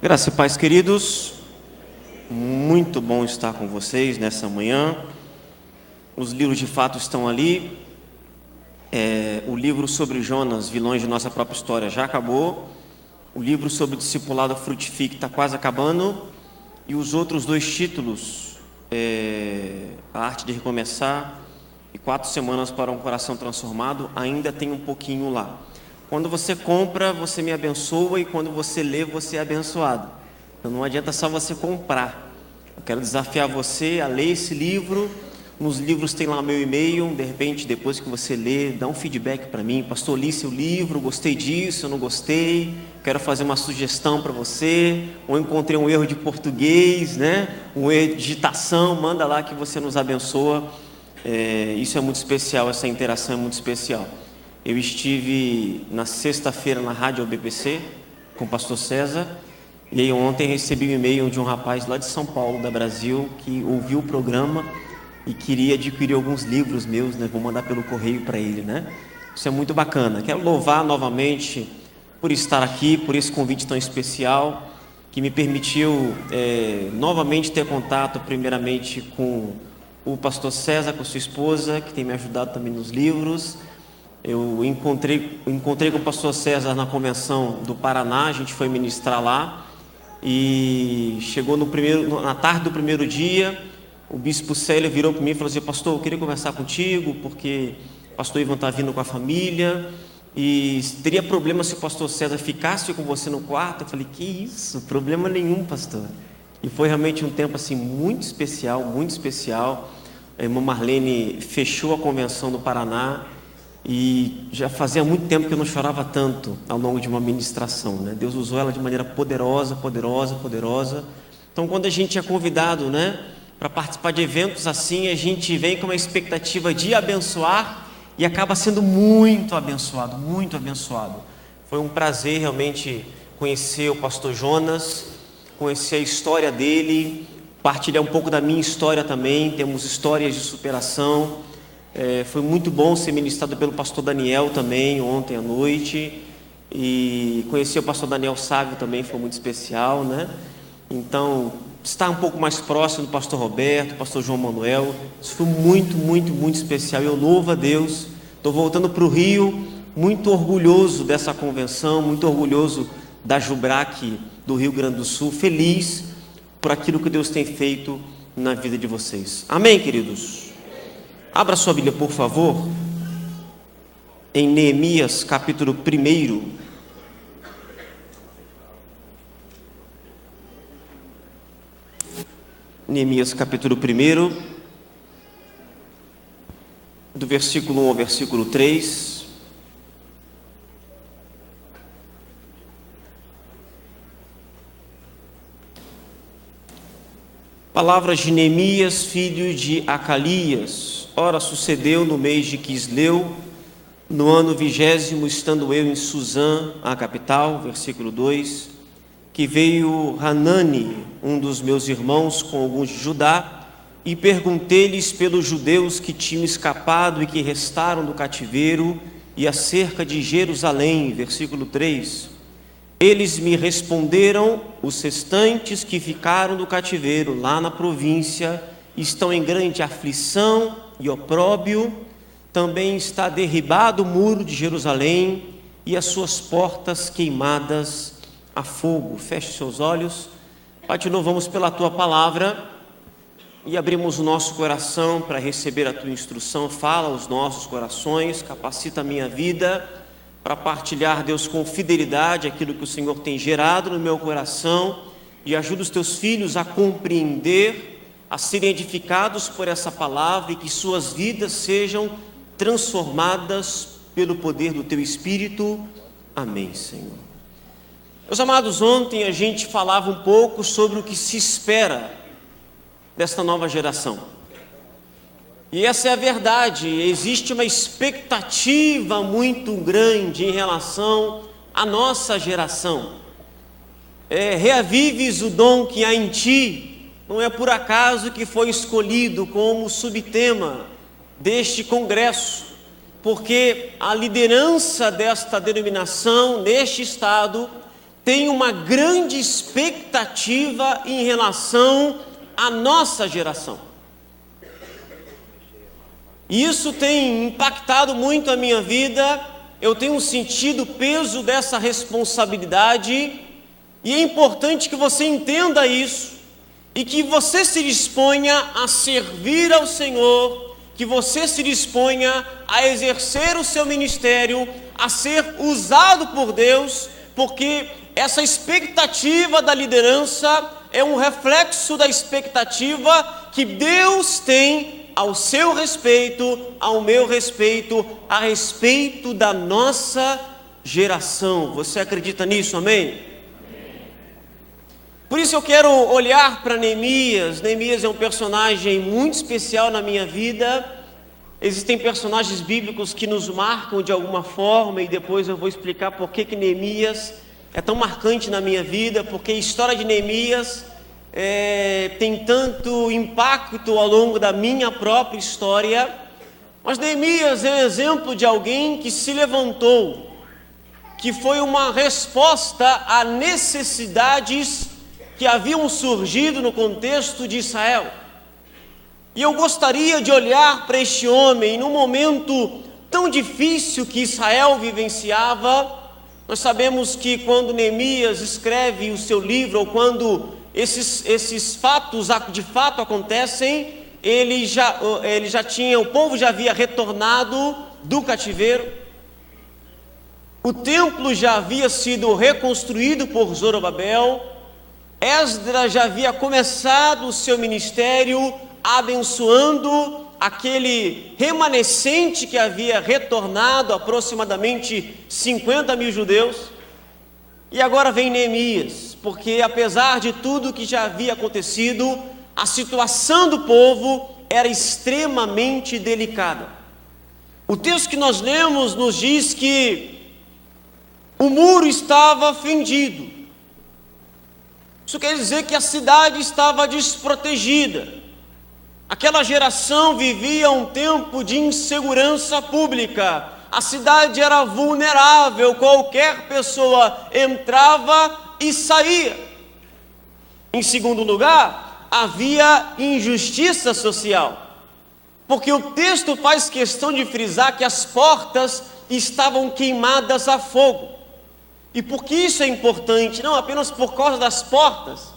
Graças e paz, queridos. Muito bom estar com vocês nessa manhã. Os livros de fato estão ali. O livro sobre Jonas, vilões de nossa própria história, já acabou. O livro sobre o discipulado frutifique está quase acabando. E os outros dois títulos, A Arte de Recomeçar e 4 Semanas para um Coração Transformado, ainda tem um pouquinho lá. Quando você compra, você me abençoa, e quando você lê, você é abençoado. Então não adianta só você comprar. Eu quero desafiar você a ler esse livro. Nos livros tem lá meu e-mail. De repente, depois que você lê, dá um feedback para mim. Pastor, li seu livro, gostei disso, eu não gostei, quero fazer uma sugestão para você. Ou encontrei um erro de português, um erro de digitação. Manda lá que você nos abençoa. Isso é muito especial, essa interação é muito especial. Eu estive na sexta-feira na Rádio BPC com o pastor César, e aí ontem recebi um e-mail de um rapaz lá de São Paulo, da Brasil, que ouviu o programa e queria adquirir alguns livros meus, vou mandar pelo correio para ele, Isso é muito bacana. Quero louvar novamente por estar aqui, por esse convite tão especial, que me permitiu novamente ter contato, primeiramente com o pastor César, com sua esposa, que tem me ajudado também nos livros. Eu encontrei com o pastor César na convenção do Paraná, a gente foi ministrar lá, e chegou na tarde do primeiro dia, o bispo Célio virou para mim e falou assim: pastor, eu queria conversar contigo, porque o pastor Ivan está vindo com a família, e teria problema se o pastor César ficasse com você no quarto? Eu falei: que isso, problema nenhum, pastor. E foi realmente um tempo assim muito especial, muito especial. A irmã Marlene fechou a convenção do Paraná, e já fazia muito tempo que eu não chorava tanto ao longo de uma ministração, Deus usou ela de maneira poderosa, poderosa, poderosa. Então, quando a gente é convidado, para participar de eventos assim, a gente vem com uma expectativa de abençoar e acaba sendo muito abençoado, muito abençoado. Foi um prazer realmente conhecer o pastor Jonas, conhecer a história dele, partilhar um pouco da minha história também. Temos histórias de superação. Foi muito bom ser ministrado pelo pastor Daniel também ontem à noite, e conhecer o pastor Daniel Sávio também foi muito especial, Então, estar um pouco mais próximo do pastor Roberto, do pastor João Manuel, isso foi muito, muito, muito especial. Eu louvo a Deus. Estou voltando para o Rio, muito orgulhoso dessa convenção, muito orgulhoso da Jubrac do Rio Grande do Sul, feliz por aquilo que Deus tem feito na vida de vocês. Amém, queridos? Abra sua Bíblia, por favor, em Neemias, capítulo 1. Neemias, capítulo 1, do versículo 1 ao versículo 3. Palavras de Neemias, filho de Acalias. Ora, sucedeu no mês de Quisleu, no ano 20º, estando eu em Suzã, a capital, versículo 2, que veio Hanani, um dos meus irmãos, com alguns de Judá, e perguntei-lhes pelos judeus que tinham escapado e que restaram do cativeiro, e acerca de Jerusalém, versículo 3. Eles me responderam: os restantes que ficaram do cativeiro lá na província estão em grande aflição e opróbio. Também está derribado o muro de Jerusalém e as suas portas queimadas a fogo. Feche seus olhos. Pai, de novo, vamos pela Tua palavra e abrimos o nosso coração para receber a Tua instrução. Fala aos nossos corações, capacita a minha vida para partilhar, Deus, com fidelidade aquilo que o Senhor tem gerado no meu coração, e ajuda os Teus filhos a compreender, a serem edificados por essa palavra, e que suas vidas sejam transformadas pelo poder do Teu Espírito. Amém, Senhor. Meus amados, ontem a gente falava um pouco sobre o que se espera desta nova geração. E essa é a verdade, existe uma expectativa muito grande em relação à nossa geração. Reavives o dom que há em ti. Não é por acaso que foi escolhido como subtema deste congresso, porque a liderança desta denominação neste estado tem uma grande expectativa em relação à nossa geração. E isso tem impactado muito a minha vida. Eu tenho sentido o peso dessa responsabilidade, e é importante que você entenda isso, e que você se disponha a servir ao Senhor, que você se disponha a exercer o seu ministério, a ser usado por Deus, porque essa expectativa da liderança é um reflexo da expectativa que Deus tem ao seu respeito, ao meu respeito, a respeito da nossa geração. Você acredita nisso, amém? Por isso eu quero olhar para Neemias. Neemias é um personagem muito especial na minha vida. Existem personagens bíblicos que nos marcam de alguma forma, e depois eu vou explicar por que Neemias é tão marcante na minha vida, porque a história de Neemias tem tanto impacto ao longo da minha própria história. Mas Neemias é um exemplo de alguém que se levantou, que foi uma resposta a necessidades que haviam surgido no contexto de Israel. E eu gostaria de olhar para este homem num momento tão difícil que Israel vivenciava. Nós sabemos que quando Neemias escreve o seu livro, ou quando esses fatos de fato acontecem, o povo já havia retornado do cativeiro, o templo já havia sido reconstruído por Zorobabel, Esdras já havia começado o seu ministério abençoando aquele remanescente que havia retornado, aproximadamente 50 mil judeus. E agora vem Neemias, porque apesar de tudo que já havia acontecido, a situação do povo era extremamente delicada. O texto que nós lemos nos diz que o muro estava fendido. Isso quer dizer que a cidade estava desprotegida. Aquela geração vivia um tempo de insegurança pública. A cidade era vulnerável, qualquer pessoa entrava e saía. Em segundo lugar, havia injustiça social, porque o texto faz questão de frisar que as portas estavam queimadas a fogo. E por que isso é importante? Não apenas por causa das portas,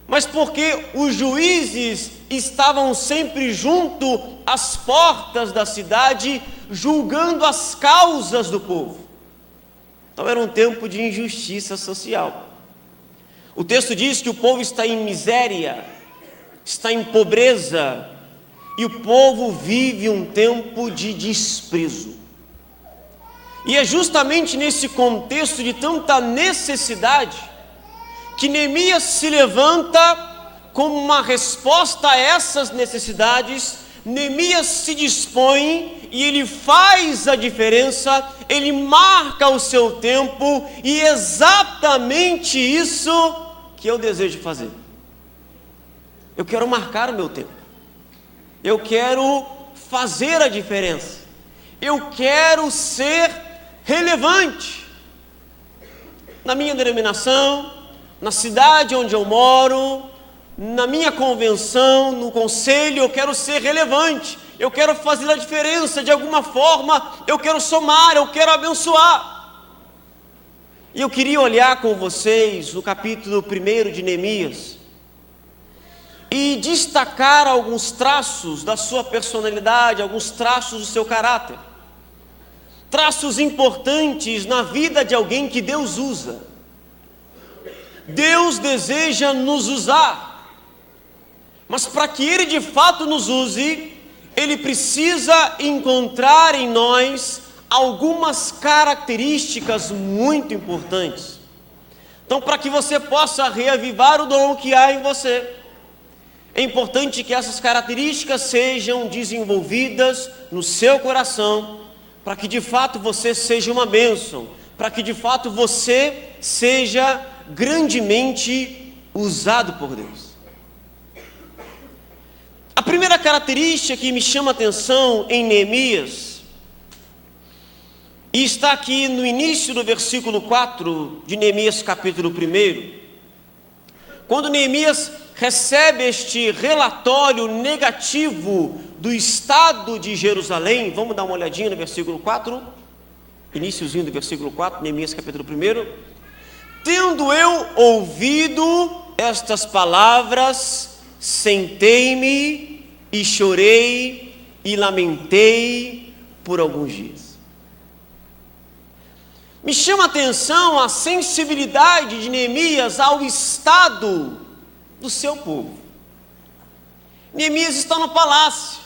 mas porque os juízes estavam sempre junto às portas da cidade, julgando as causas do povo. Então era um tempo de injustiça social. O texto diz que o povo está em miséria, está em pobreza, e o povo vive um tempo de desprezo. E é justamente nesse contexto de tanta necessidade que Neemias se levanta como uma resposta a essas necessidades. Neemias se dispõe e ele faz a diferença, ele marca o seu tempo, e é exatamente isso que eu desejo fazer. Eu quero marcar o meu tempo, eu quero fazer a diferença, eu quero ser relevante na minha denominação, na cidade onde eu moro, na minha convenção, no conselho. Eu quero ser relevante, eu quero fazer a diferença de alguma forma, eu quero somar, eu quero abençoar. E eu queria olhar com vocês no capítulo 1 de Neemias e destacar alguns traços da sua personalidade, alguns traços do seu caráter, traços importantes na vida de alguém que Deus usa. Deus deseja nos usar, mas para que Ele de fato nos use, Ele precisa encontrar em nós algumas características muito importantes. Então, para que você possa reavivar o dom que há em você, é importante que essas características sejam desenvolvidas no seu coração, para que de fato você seja uma bênção, para que de fato você seja grandemente usado por Deus. A primeira característica que me chama a atenção em Neemias E está aqui no início do versículo 4 de Neemias capítulo 1, quando Neemias recebe este relatório negativo do estado de Jerusalém. Vamos dar uma olhadinha no versículo 4, iniciozinho do versículo 4, Neemias capítulo 1. Tendo eu ouvido estas palavras, sentei-me e chorei e lamentei por alguns dias. Me chama a atenção a sensibilidade de Neemias ao estado do seu povo. Neemias está no palácio.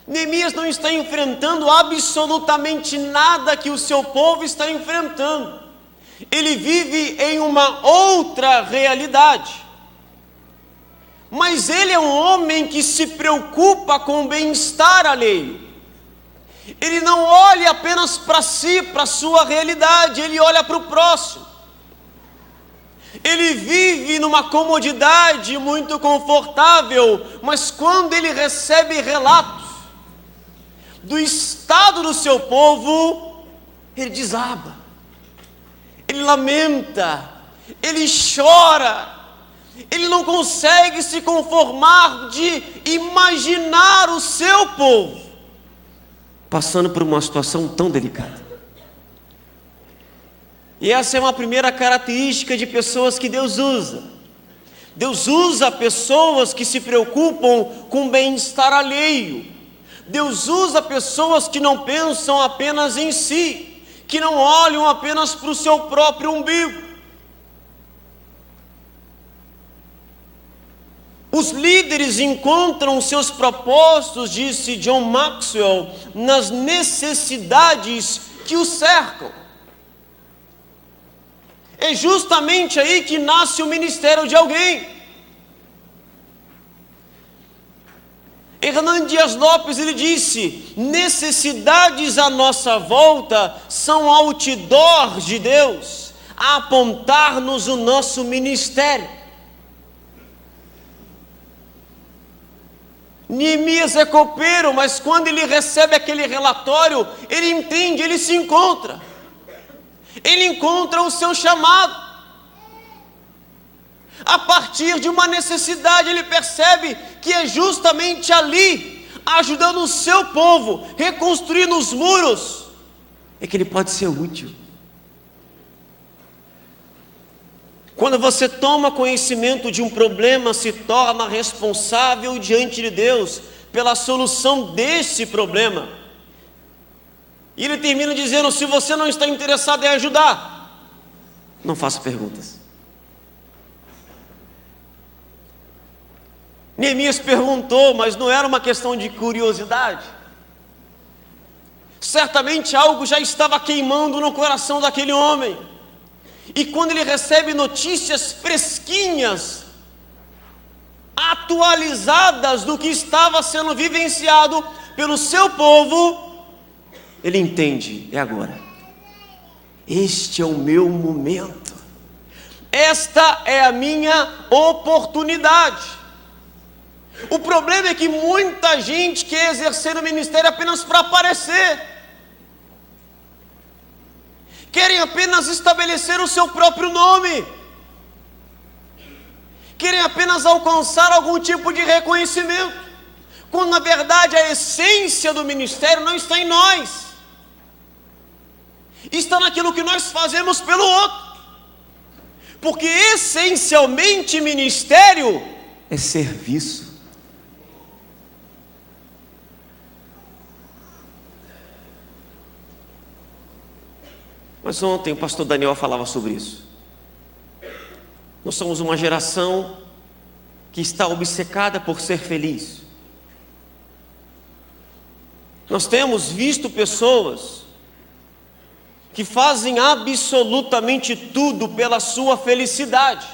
Neemias não está enfrentando absolutamente nada que o seu povo está enfrentando. Ele vive em uma outra realidade. Mas ele é um homem que se preocupa com o bem-estar alheio. Ele não olha apenas para si, para a sua realidade, ele olha para o próximo. Ele vive numa comodidade muito confortável, mas quando ele recebe relatos do estado do seu povo, ele desaba, ele lamenta, ele chora, ele não consegue se conformar de imaginar o seu povo passando por uma situação tão delicada. E essa é uma primeira característica de pessoas que Deus usa. Deus usa pessoas que se preocupam com o bem-estar alheio. Deus usa pessoas que não pensam apenas em si, que não olham apenas para o seu próprio umbigo. Os líderes encontram seus propósitos, disse John Maxwell, nas necessidades que os cercam. É justamente aí que nasce o ministério de alguém. Hernán Dias Lopes, ele disse: necessidades à nossa volta são outdoors de Deus a apontar-nos o nosso ministério. Neemias é copeiro, mas quando ele recebe aquele relatório, ele entende, ele se encontra. Ele encontra o seu chamado. A partir de uma necessidade, ele percebe que é justamente ali, ajudando o seu povo, reconstruindo os muros, é que ele pode ser útil. Quando você toma conhecimento de um problema, se torna responsável diante de Deus pela solução desse problema. E ele termina dizendo: se você não está interessado em ajudar, não faça perguntas. Neemias perguntou, mas não era uma questão de curiosidade. Certamente algo já estava queimando no coração daquele homem. E quando ele recebe notícias fresquinhas, atualizadas do que estava sendo vivenciado pelo seu povo, ele entende: é agora. Este é o meu momento. Esta é a minha oportunidade. O problema é que muita gente quer exercer o ministério apenas para aparecer. Querem apenas estabelecer o seu próprio nome. Querem apenas alcançar algum tipo de reconhecimento, quando na verdade a essência do ministério não está em nós, está naquilo que nós fazemos pelo outro. Porque essencialmente ministério é serviço. Mas ontem o pastor Daniel falava sobre isso. Nós somos uma geração que está obcecada por ser feliz. Nós temos visto pessoas que fazem absolutamente tudo pela sua felicidade.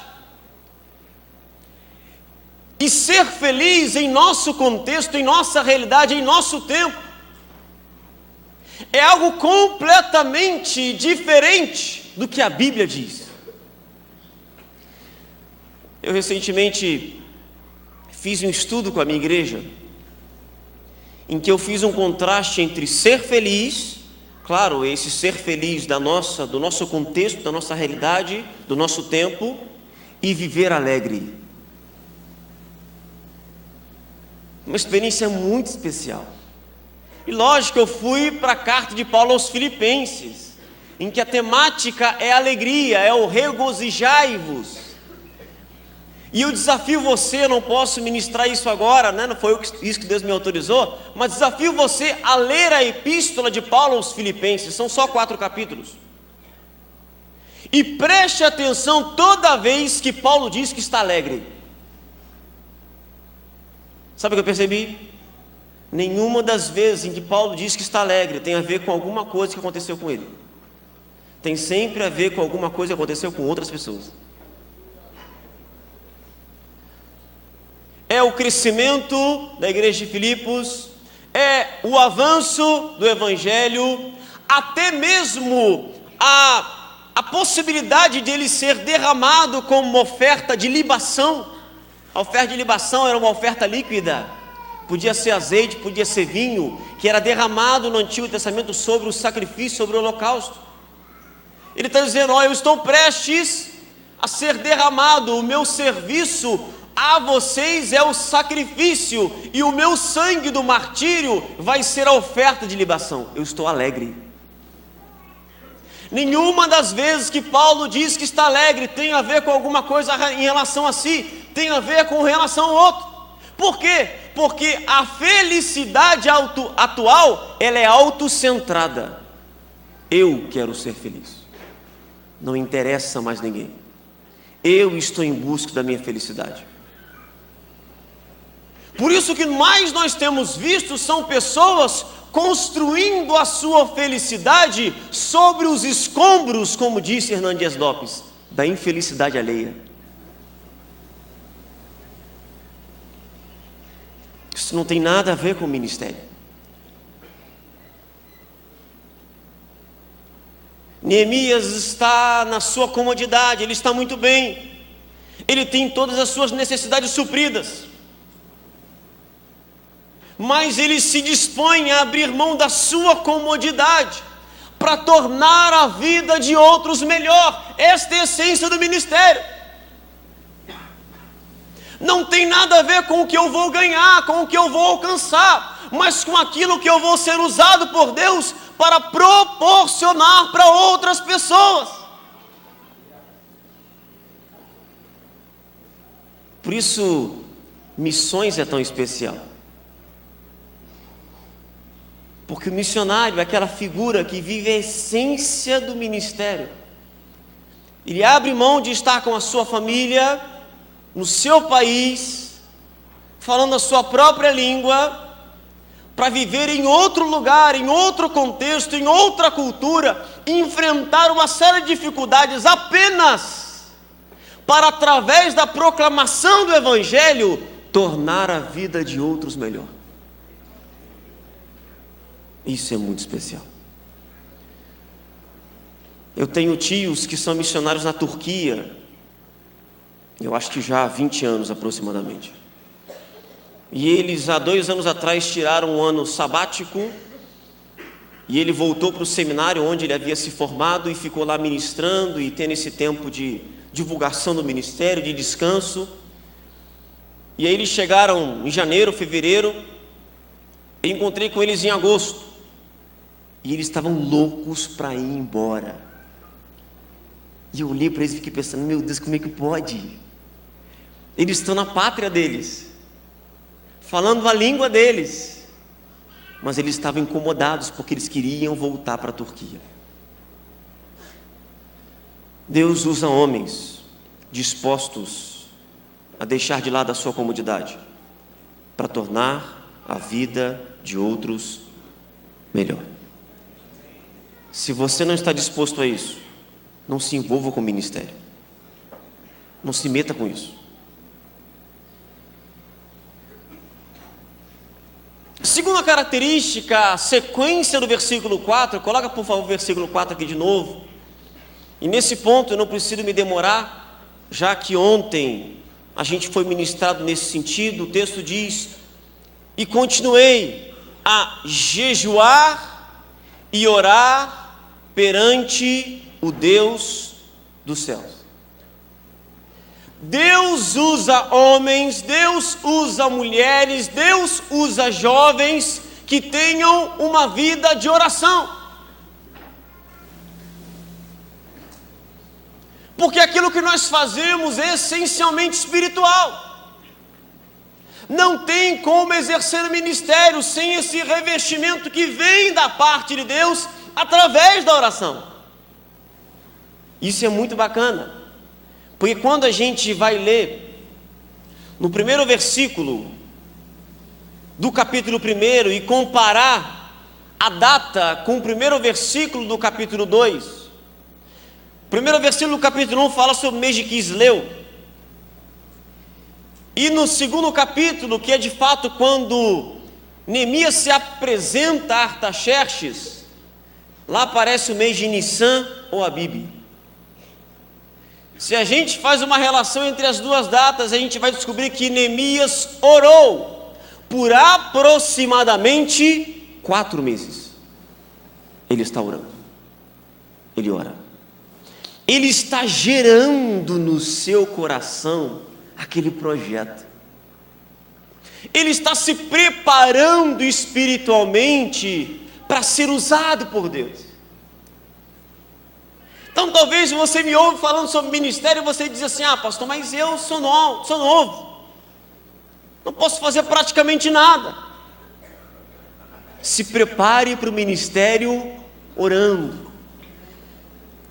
E ser feliz em nosso contexto, em nossa realidade, em nosso tempo, é algo completamente diferente do que a Bíblia diz. Eu recentemente fiz um estudo com a minha igreja, em que eu fiz um contraste entre ser feliz, claro, esse ser feliz do nosso contexto, da nossa realidade, do nosso tempo, e viver alegre. Uma experiência muito especial. E lógico, eu fui para a carta de Paulo aos Filipenses, em que a temática é alegria, é o regozijai-vos. E eu desafio você, eu não posso ministrar isso agora, né? Não foi isso que Deus me autorizou, mas desafio você a ler a epístola de Paulo aos Filipenses, são só 4 capítulos. E preste atenção toda vez que Paulo diz que está alegre. Sabe o que eu percebi? Nenhuma das vezes em que Paulo diz que está alegre tem a ver com alguma coisa que aconteceu com ele. Tem sempre a ver com alguma coisa que aconteceu com outras pessoas. É o crescimento da igreja de Filipos, é o avanço do evangelho, até mesmo a possibilidade de ele ser derramado como uma oferta de libação. A oferta de libação era uma oferta líquida, podia ser azeite, podia ser vinho, que era derramado no Antigo Testamento sobre o sacrifício, sobre o holocausto. Ele está dizendo: eu estou prestes a ser derramado, o meu serviço a vocês é o sacrifício, e o meu sangue do martírio vai ser a oferta de libação. Eu estou alegre. Nenhuma das vezes que Paulo diz que está alegre tem a ver com alguma coisa em relação a si, tem a ver com relação ao outro. Por quê? Porque a felicidade atual, ela é autocentrada. Eu quero ser feliz, não interessa mais ninguém. Eu estou em busca da minha felicidade. Por isso que mais nós temos visto são pessoas construindo a sua felicidade sobre os escombros, como disse Hernán Dias Lopes, da infelicidade alheia. Isso não tem nada a ver com o ministério. Neemias está na sua comodidade, ele está muito bem, ele tem todas as suas necessidades supridas, mas ele se dispõe a abrir mão da sua comodidade para tornar a vida de outros melhor. Esta é a essência do ministério. Não tem nada a ver com o que eu vou ganhar, com o que eu vou alcançar, mas com aquilo que eu vou ser usado por Deus para proporcionar para outras pessoas. Por isso, missões é tão especial. Porque o missionário é aquela figura que vive a essência do ministério. Ele abre mão de estar com a sua família, no seu país, falando a sua própria língua, para viver em outro lugar, em outro contexto, em outra cultura, enfrentar uma série de dificuldades apenas para, através da proclamação do Evangelho, tornar a vida de outros melhor. Isso é muito especial. Eu tenho tios que são missionários na Turquia, eu acho que já há 20 anos aproximadamente. E eles há 2 anos atrás tiraram um ano sabático, e ele voltou para o seminário onde ele havia se formado e ficou lá ministrando e tendo esse tempo de divulgação do ministério, de descanso. E aí eles chegaram em janeiro, fevereiro, eu encontrei com eles em agosto. E eles estavam loucos para ir embora. E eu olhei para eles e fiquei pensando: meu Deus, como é que pode? Eles estão na pátria deles, falando a língua deles, mas eles estavam incomodados porque eles queriam voltar para a Turquia. Deus usa homens dispostos a deixar de lado a sua comodidade para tornar a vida de outros melhor. Se você não está disposto a isso, não se envolva com o ministério, não se meta com isso. Segunda característica, a sequência do versículo 4, coloca por favor o versículo 4 aqui de novo. E nesse ponto eu não preciso me demorar, já que ontem a gente foi ministrado nesse sentido. O texto diz: e continuei a jejuar e orar perante o Deus dos céus. Deus usa homens, Deus usa mulheres, Deus usa jovens que tenham uma vida de oração. Porque aquilo que nós fazemos é essencialmente espiritual. Não tem como exercer o ministério sem esse revestimento que vem da parte de Deus através da oração. Isso é muito bacana, porque quando a gente vai ler no primeiro versículo do capítulo 1 e comparar a data com o primeiro versículo do capítulo 2, o primeiro versículo do capítulo 1 fala sobre o mês de Quisleu, e no segundo capítulo, que é de fato quando Neemias se apresenta a Artaxerxes, lá aparece o mês de Nissan ou Abib. Se a gente faz uma relação entre as duas datas, a gente vai descobrir que Neemias orou por aproximadamente 4 meses. Ele está orando, ele ora, ele está gerando no seu coração aquele projeto, ele está se preparando espiritualmente para ser usado por Deus. Então talvez você me ouve falando sobre ministério e você diz assim: ah, pastor, mas eu sou novo, não posso fazer praticamente nada. Se prepare para o ministério orando.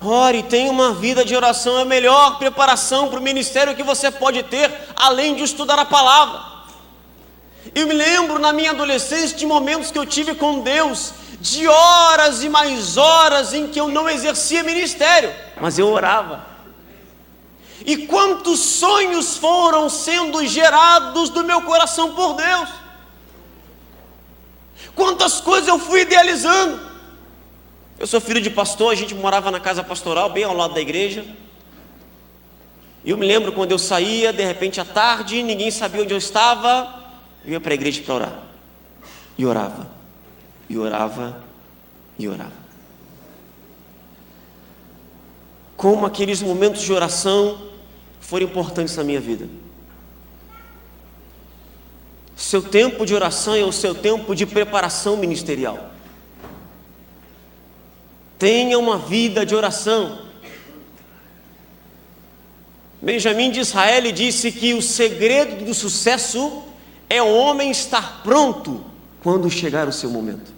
Ore, tenha uma vida de oração, é a melhor preparação para o ministério que você pode ter, além de estudar a palavra. Eu me lembro na minha adolescência de momentos que eu tive com Deus, de horas e mais horas em que eu não exercia ministério, mas eu orava. E quantos sonhos foram sendo gerados do meu coração por Deus, quantas coisas eu fui idealizando. Eu sou filho de pastor, a gente morava na casa pastoral, bem ao lado da igreja. E eu me lembro quando eu saía, de repente à tarde, ninguém sabia onde eu estava, eu ia para a igreja para orar. E orava, e orava, e orava. Como aqueles momentos de oração foram importantes na minha vida. Seu tempo de oração é o seu tempo de preparação ministerial. Tenha uma vida de oração. Benjamim de Israel disse que o segredo do sucesso é o homem estar pronto quando chegar o seu momento.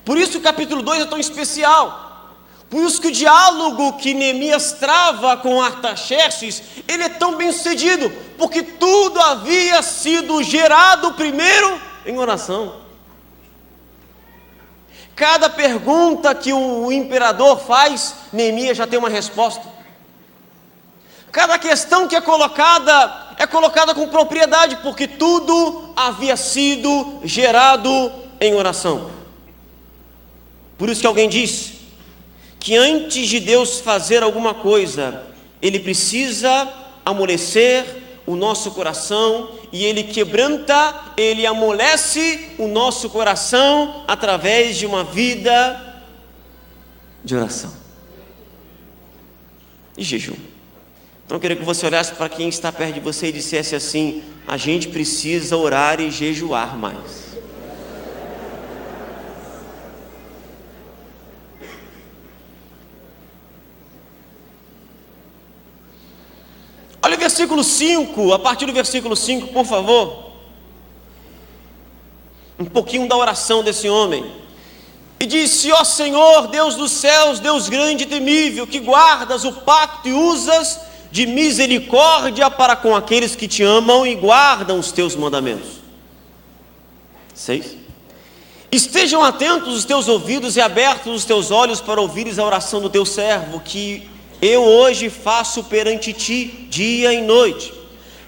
Por isso o capítulo 2 é tão especial. Por isso que o diálogo que Neemias trava com Artaxerxes, ele é tão bem sucedido, porque tudo havia sido gerado primeiro em oração. Cada pergunta que o imperador faz, Neemias já tem uma resposta. Cada questão que é colocada com propriedade, porque tudo havia sido gerado em oração. Por isso que alguém disse que antes de Deus fazer alguma coisa, Ele precisa amolecer o nosso coração, e Ele quebranta, Ele amolece o nosso coração através de uma vida de oração e jejum. Então eu queria que você olhasse para quem está perto de você e dissesse assim: a gente precisa orar e jejuar mais. Olha o versículo 5, a partir do versículo 5, por favor. Um pouquinho da oração desse homem. E disse: ó Senhor, Deus dos céus, Deus grande e temível, que guardas o pacto e usas de misericórdia para com aqueles que te amam e guardam os teus mandamentos. 6. Estejam atentos os teus ouvidos e abertos os teus olhos para ouvires a oração do teu servo, que eu hoje faço perante ti, dia e noite,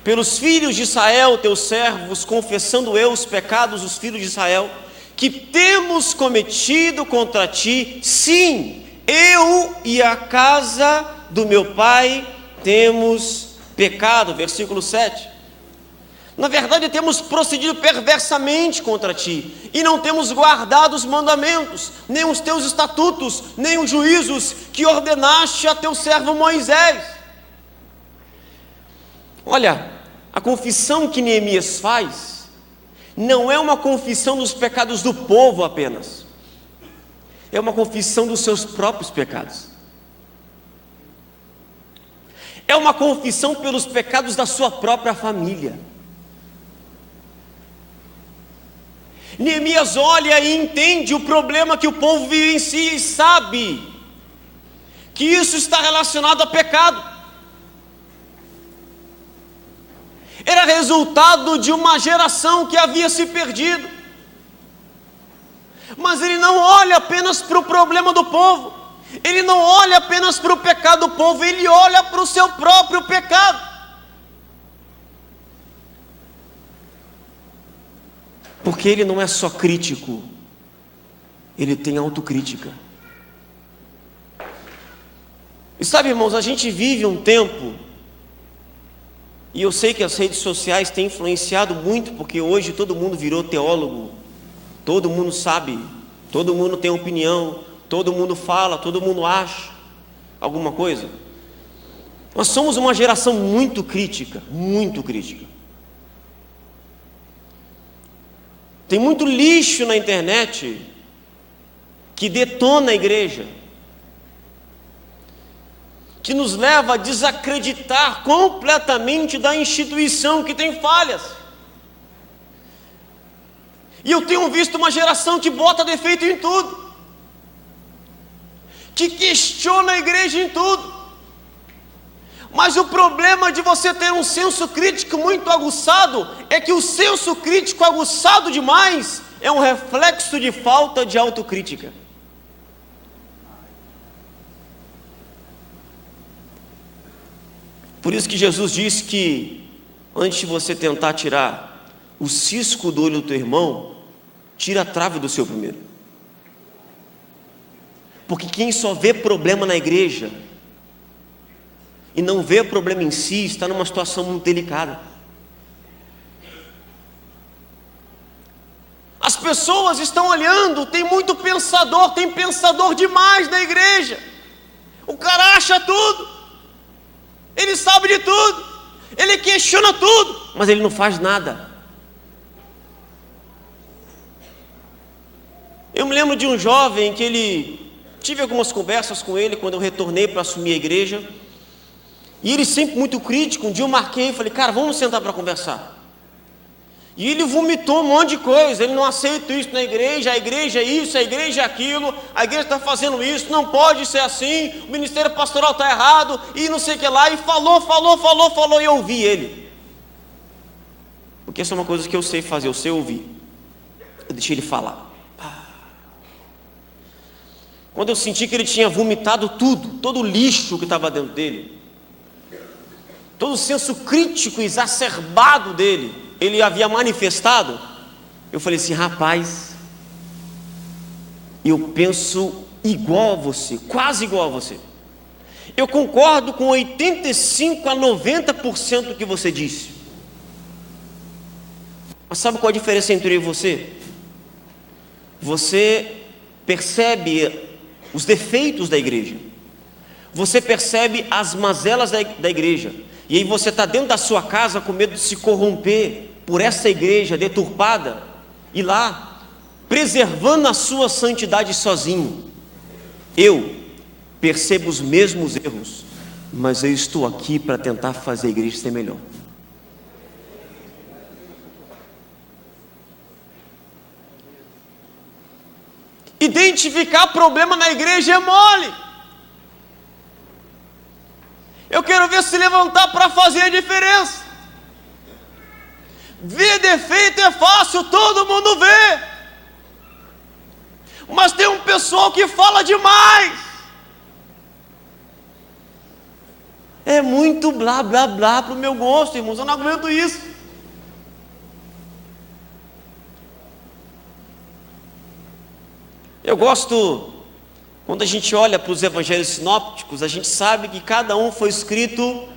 pelos filhos de Israel, teus servos, confessando eu os pecados dos filhos de Israel, que temos cometido contra ti. Sim, eu e a casa do meu pai temos pecado. Versículo 7. Na verdade, temos procedido perversamente contra ti, e não temos guardado os mandamentos, nem os teus estatutos, nem os juízos que ordenaste a teu servo Moisés. Olha, a confissão que Neemias faz não é uma confissão dos pecados do povo apenas, é uma confissão dos seus próprios pecados. É uma confissão pelos pecados da sua própria família. Neemias olha e entende o problema que o povo vivencia e sabe que isso está relacionado a pecado. Era resultado de uma geração que havia se perdido. Mas ele não olha apenas para o problema do povo, ele não olha apenas para o pecado do povo, ele olha para o seu próprio pecado. Porque ele não é só crítico, ele tem autocrítica. E sabe, irmãos, a gente vive um tempo, e eu sei que as redes sociais têm influenciado muito, porque hoje todo mundo virou teólogo, todo mundo sabe, todo mundo tem opinião, todo mundo fala, todo mundo acha alguma coisa. Nós somos uma geração muito crítica, muito crítica. Tem muito lixo na internet que detona a igreja, que nos leva a desacreditar completamente da instituição que tem falhas. E eu tenho visto uma geração que bota defeito em tudo, que questiona a igreja em tudo. Mas o problema de você ter um senso crítico muito aguçado é que o senso crítico aguçado demais é um reflexo de falta de autocrítica. Por isso que Jesus disse que antes de você tentar tirar o cisco do olho do teu irmão, tira a trave do seu primeiro. Porque quem só vê problema na igreja e não vê o problema em si, está numa situação muito delicada. As pessoas estão olhando, tem muito pensador, tem pensador demais na igreja. O cara acha tudo, ele sabe de tudo, ele questiona tudo, mas ele não faz nada. Eu me lembro de um jovem que tive algumas conversas com ele quando eu retornei para assumir a igreja. E ele sempre muito crítico. Um dia eu marquei e falei, cara, vamos sentar para conversar. E ele vomitou um monte de coisa. Ele não aceita isso na igreja, a igreja é isso, a igreja é aquilo, a igreja está fazendo isso, não pode ser assim, o ministério pastoral está errado, e não sei o que lá, e falou, e eu ouvi ele. Porque essa é uma coisa que eu sei fazer, eu sei ouvir. Eu deixei ele falar. Quando eu senti que ele tinha vomitado tudo, todo o lixo que estava dentro dele, todo o senso crítico exacerbado dele, ele havia manifestado, eu falei assim, rapaz, eu penso igual a você, quase igual a você. Eu concordo com 85 a 90% do que você disse. Mas sabe qual a diferença entre eu e você? Você percebe os defeitos da igreja, você percebe as mazelas da igreja, e aí você está dentro da sua casa com medo de se corromper por essa igreja deturpada, e lá, preservando a sua santidade sozinho. Eu percebo os mesmos erros, mas eu estou aqui para tentar fazer a igreja ser melhor. Identificar problema na igreja é mole. Eu quero ver se levantar para fazer a diferença. Ver defeito é fácil, todo mundo vê. Mas tem um pessoal que fala demais. É muito blá blá blá para o meu gosto, irmãos, eu não aguento isso. Eu gosto, quando a gente olha para os evangelhos sinópticos, a gente sabe que cada um foi escrito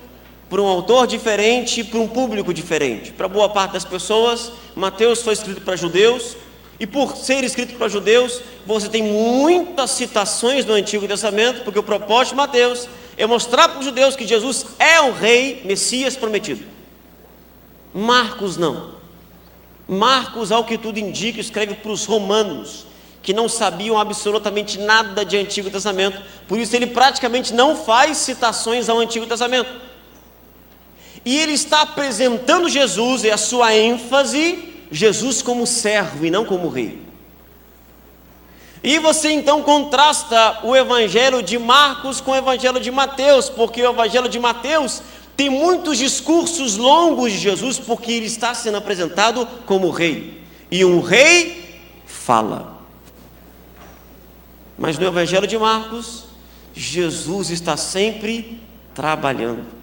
por um autor diferente, para um público diferente. Para boa parte das pessoas, Mateus foi escrito para judeus, e por ser escrito para judeus, você tem muitas citações no Antigo Testamento, porque o propósito de Mateus é mostrar para os judeus que Jesus é o rei, Messias prometido. Marcos não. Marcos, ao que tudo indica, escreve para os romanos, que não sabiam absolutamente nada de Antigo Testamento, por isso ele praticamente não faz citações ao Antigo Testamento. E ele está apresentando Jesus, e a sua ênfase, Jesus como servo e não como rei. E você então contrasta o evangelho de Marcos com o evangelho de Mateus, porque o evangelho de Mateus tem muitos discursos longos de Jesus, porque ele está sendo apresentado como rei, e um rei fala. Mas no evangelho de Marcos, Jesus está sempre trabalhando.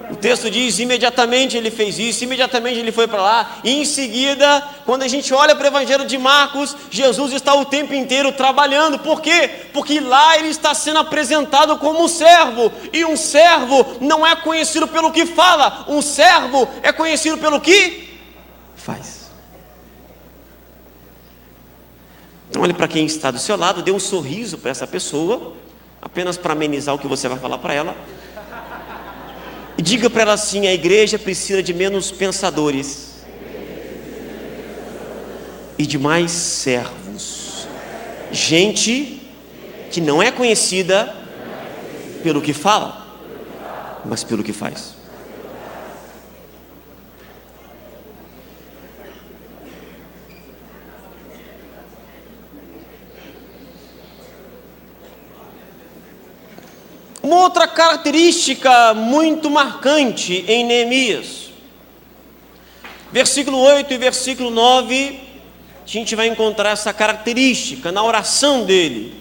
O texto diz, imediatamente ele fez isso, imediatamente ele foi para lá, e em seguida, quando a gente olha para o evangelho de Marcos, Jesus está o tempo inteiro trabalhando. Por quê? Porque lá ele está sendo apresentado como um servo, e um servo não é conhecido pelo que fala, um servo é conhecido pelo que faz. Então olhe para quem está do seu lado, dê um sorriso para essa pessoa, apenas para amenizar o que você vai falar para ela, e diga para ela assim: a igreja precisa de menos pensadores e de mais servos, gente que não é conhecida pelo que fala, mas pelo que faz. Uma outra característica muito marcante em Neemias, versículo 8 e versículo 9, a gente vai encontrar essa característica na oração dele.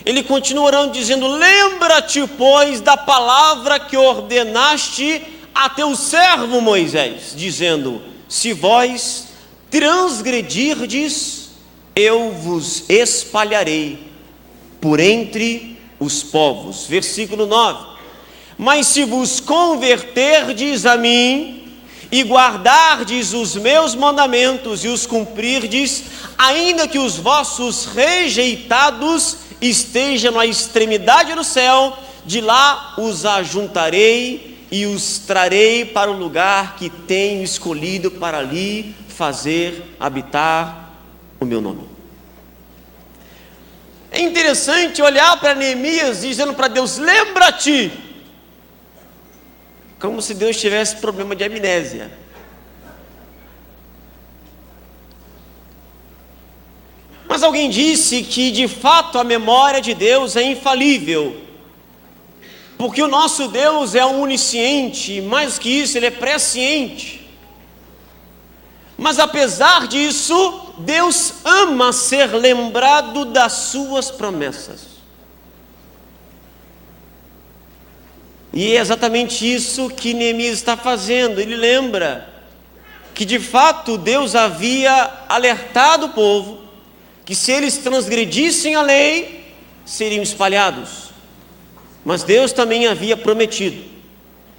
Ele continua orando dizendo: lembra-te, pois, da palavra que ordenaste a teu servo Moisés, dizendo: se vós transgredirdes, eu vos espalharei por entre os povos. Versículo 9: mas se vos converterdes a mim e guardardes os meus mandamentos e os cumprirdes, ainda que os vossos rejeitados estejam na extremidade do céu, de lá os ajuntarei e os trarei para o lugar que tenho escolhido para ali fazer habitar o meu nome. É interessante olhar para Neemias dizendo para Deus: lembra-te, como se Deus tivesse problema de amnésia. Mas alguém disse que de fato a memória de Deus é infalível, porque o nosso Deus é onisciente, mais que isso, ele é presciente. Mas apesar disso, Deus ama ser lembrado das suas promessas. E é exatamente isso que Neemias está fazendo. Ele lembra que de fato Deus havia alertado o povo que se eles transgredissem a lei, seriam espalhados. Mas Deus também havia prometido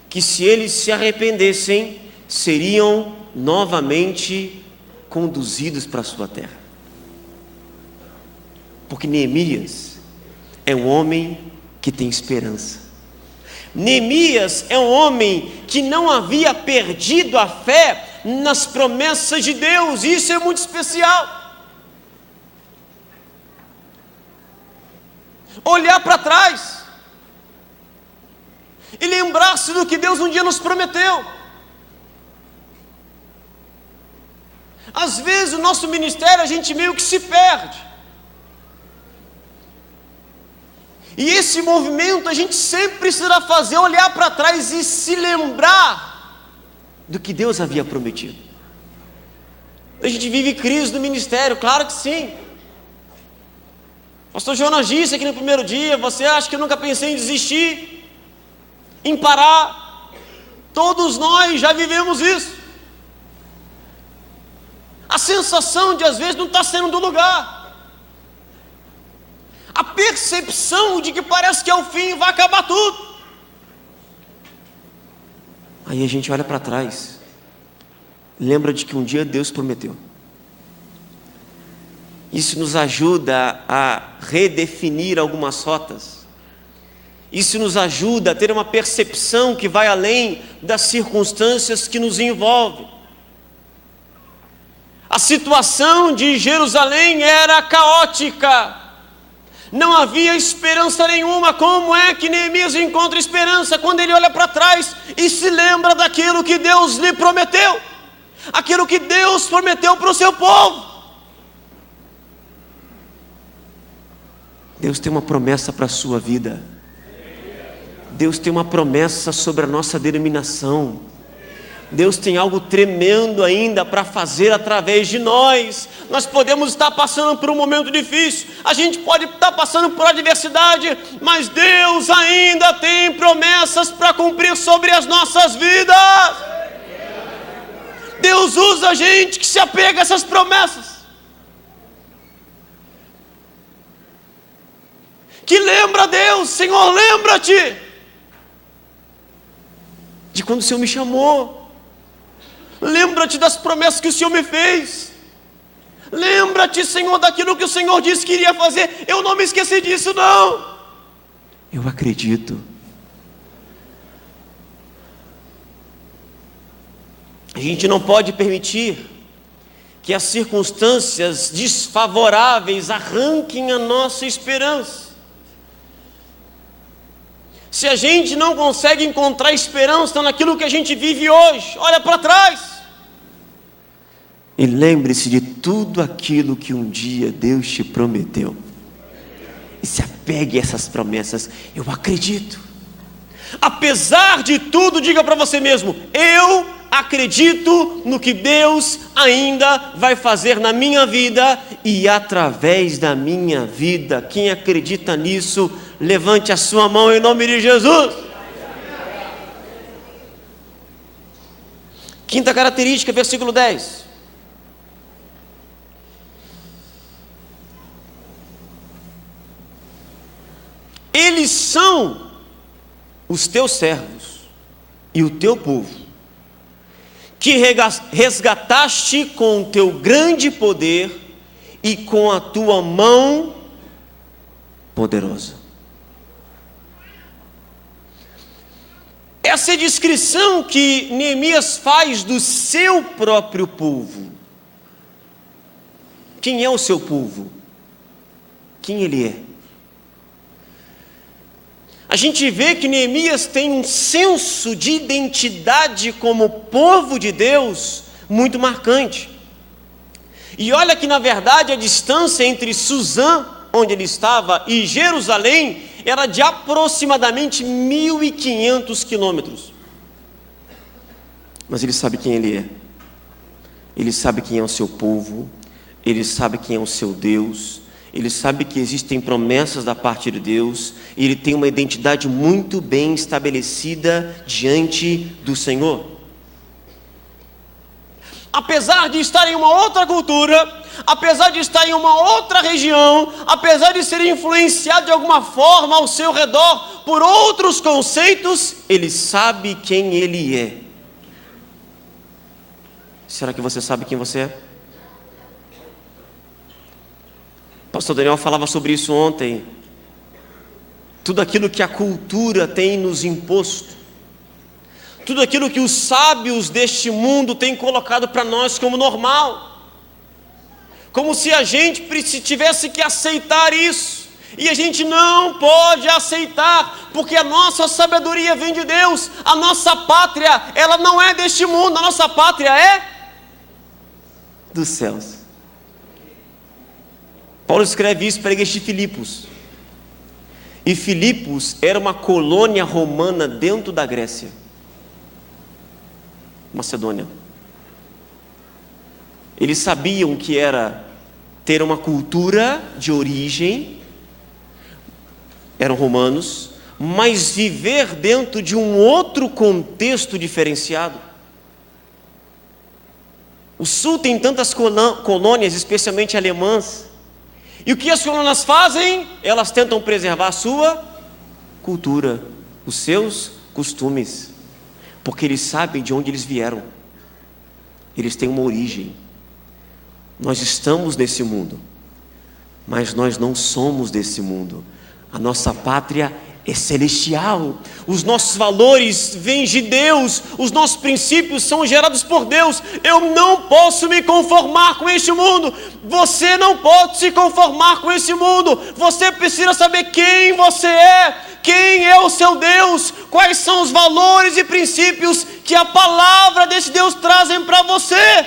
que se eles se arrependessem, seriam novamente conduzidos para a sua terra. Porque Neemias é um homem que tem esperança. Neemias é um homem que não havia perdido a fé nas promessas de Deus, e isso é muito especial. Olhar para trás e lembrar-se do que Deus um dia nos prometeu. Às vezes o nosso ministério, a gente meio que se perde. E esse movimento a gente sempre precisará fazer, olhar para trás e se lembrar do que Deus havia prometido. A gente vive crise no ministério, claro que sim. Pastor Jonas disse aqui no primeiro dia: você acha que eu nunca pensei em desistir, em parar? Todos nós já vivemos isso. A sensação de às vezes não estar sendo do lugar, a percepção de que parece que é o fim, vai acabar tudo. Aí a gente olha para trás, lembra de que um dia Deus prometeu. Isso nos ajuda a redefinir algumas rotas. Isso nos ajuda a ter uma percepção que vai além das circunstâncias que nos envolvem. A situação de Jerusalém era caótica. Não havia esperança nenhuma. Como é que Neemias encontra esperança? Quando ele olha para trás e se lembra daquilo que Deus lhe prometeu. Aquilo que Deus prometeu para o seu povo. Deus tem uma promessa para a sua vida. Deus tem uma promessa sobre a nossa denominação. Deus tem algo tremendo ainda para fazer através de nós. Nós podemos estar passando por um momento difícil, a gente pode estar passando por adversidade, mas Deus ainda tem promessas para cumprir sobre as nossas vidas. Deus usa a gente que se apega a essas promessas, que lembra a Deus. Senhor, lembra-te de quando o Senhor me chamou. Lembra-te das promessas que o Senhor me fez. Lembra-te, Senhor, daquilo que o Senhor disse que iria fazer. Eu não me esqueci disso, não. Eu acredito. A gente não pode permitir que as circunstâncias desfavoráveis arranquem a nossa esperança. Se a gente não consegue encontrar esperança naquilo que a gente vive hoje, olha para trás e lembre-se de tudo aquilo que um dia Deus te prometeu, e se apegue a essas promessas. Eu acredito. Apesar de tudo, diga para você mesmo: eu acredito no que Deus ainda vai fazer na minha vida e através da minha vida. Quem acredita nisso, levante a sua mão em nome de Jesus. Quinta característica, versículo 10. Eles são os teus servos e o teu povo, que resgataste com o teu grande poder e com a tua mão poderosa. Essa é a descrição que Neemias faz do seu próprio povo. Quem é o seu povo? Quem ele é? A gente vê que Neemias tem um senso de identidade como povo de Deus muito marcante. E olha que na verdade a distância entre Suzã, onde ele estava, e Jerusalém era de aproximadamente 1.500 quilômetros. Mas ele sabe quem ele é. Ele sabe quem é o seu povo. Ele sabe quem é o seu Deus. Ele sabe que existem promessas da parte de Deus, e ele tem uma identidade muito bem estabelecida diante do Senhor. Apesar de estar em uma outra cultura, apesar de estar em uma outra região, apesar de ser influenciado de alguma forma ao seu redor por outros conceitos, ele sabe quem ele é. Será que você sabe quem você é? Pastor Daniel falava sobre isso ontem. Tudo aquilo que a cultura tem nos imposto, tudo aquilo que os sábios deste mundo têm colocado para nós como normal, como se a gente tivesse que aceitar isso, e a gente não pode aceitar, porque a nossa sabedoria vem de Deus. A nossa pátria, ela não é deste mundo, a nossa pátria é dos céus. Paulo escreve isso para a igreja de Filipos. E Filipos era uma colônia romana dentro da Grécia, Macedônia. Eles sabiam que era ter uma cultura de origem, eram romanos, mas viver dentro de um outro contexto diferenciado. O sul tem tantas colônias, especialmente alemãs. E o que as colônias fazem? Elas tentam preservar a sua cultura, os seus costumes. porque eles sabem de onde eles vieram. Eles têm uma origem. Nós estamos nesse mundo, mas nós não somos desse mundo. A nossa pátria é celestial. Os nossos valores vêm de Deus. Os nossos princípios são gerados por Deus. Eu não posso me conformar com este mundo. Você não pode se conformar com esse mundo. Você precisa saber quem você é. Quem é o seu Deus? Quais são os valores e princípios que a palavra desse Deus trazem para você?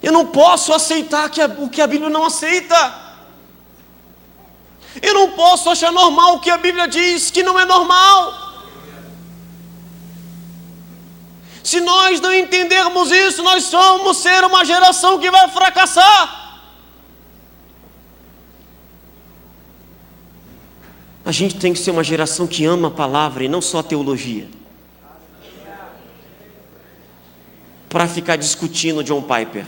Eu não posso aceitar o que a Bíblia não aceita. Eu não posso achar normal o que a Bíblia diz que não é normal. Se nós não entendermos isso, nós vamos ser uma geração que vai fracassar. A gente tem que ser uma geração que ama a palavra e não só a teologia, para ficar discutindo John Piper.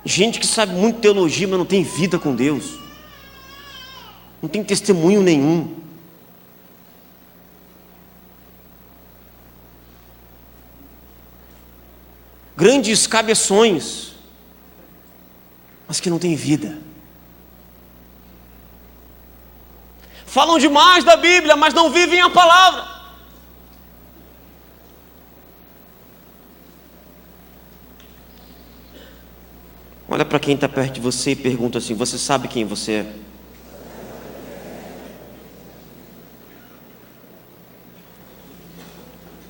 Gente que sabe muito teologia, mas não tem vida com Deus. Não tem testemunho nenhum. Grandes cabeções, mas que não tem vida. Falam demais da Bíblia, mas não vivem a palavra. Olha para quem está perto de você e pergunta assim: você sabe quem você é?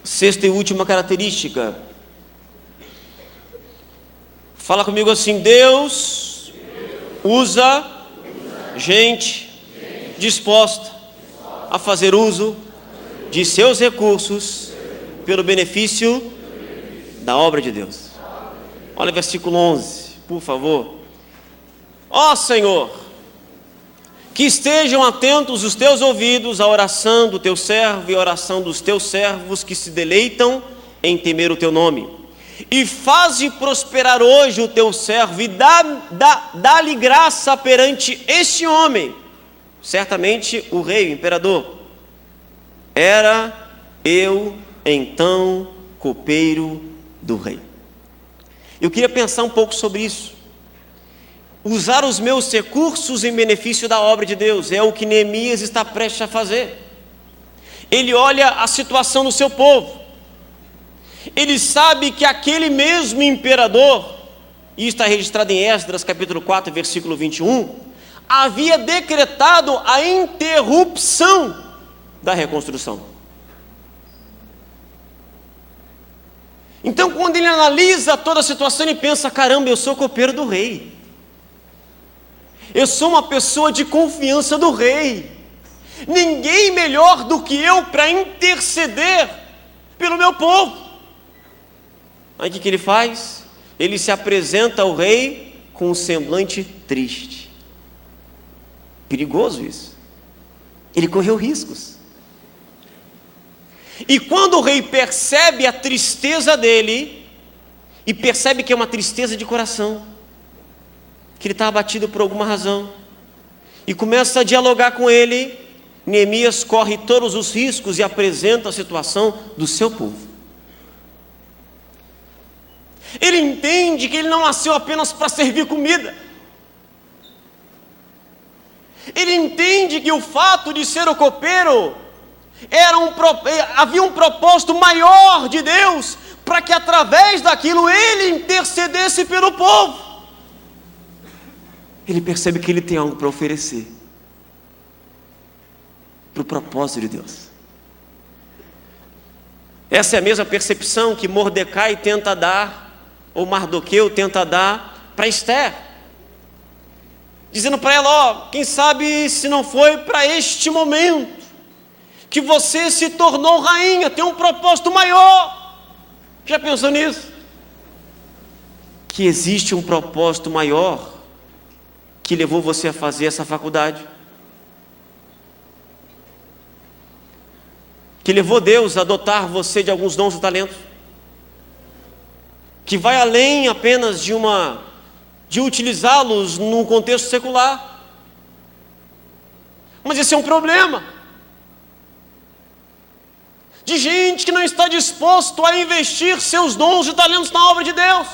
Sexta e última característica. Fala comigo assim: Deus usa gente disposta a fazer uso de seus recursos pelo benefício da obra de Deus. Olha o versículo 11, por favor. Ó Senhor, que estejam atentos os teus ouvidos à oração do teu servo e à oração dos teus servos que se deleitam em temer o teu nome. E faze prosperar hoje o teu servo e dá-lhe graça perante este homem. Certamente o rei, o imperador, era eu então copeiro do rei. Eu queria pensar um pouco sobre isso. Usar os meus recursos em benefício da obra de Deus é o que Neemias está prestes a fazer. Ele olha a situação do seu povo. Ele sabe que aquele mesmo imperador, e está registrado em Esdras capítulo 4, versículo 21, havia decretado a interrupção da reconstrução. Então, quando ele analisa toda a situação, ele pensa: caramba, eu sou copeiro do rei. Eu sou uma pessoa de confiança do rei. Ninguém melhor do que eu para interceder pelo meu povo. Aí o que ele faz? Ele se apresenta ao rei com um semblante triste. Perigoso isso. Ele correu riscos. E quando o rei percebe a tristeza dele, e percebe que é uma tristeza de coração, que ele está abatido por alguma razão, e começa a dialogar com ele, Neemias corre todos os riscos e apresenta a situação do seu povo. Ele entende que ele não nasceu apenas para servir comida. Ele entende que o fato de ser o copeiro havia um propósito maior de Deus, para que através daquilo ele intercedesse pelo povo. Ele percebe que ele tem algo para oferecer para o propósito de Deus. Essa é a mesma percepção que Mordecai tenta dar, ou Mardoqueu tenta dar para Esther, dizendo para ela: ó, quem sabe se não foi para este momento que você se tornou rainha, tem um propósito maior. Já pensou nisso? Que existe um propósito maior que levou você a fazer essa faculdade, que levou Deus a dotar você de alguns dons e talentos, que vai além apenas de utilizá-los num contexto secular. Mas esse é um problema de gente que não está disposto a investir seus dons e talentos na obra de Deus.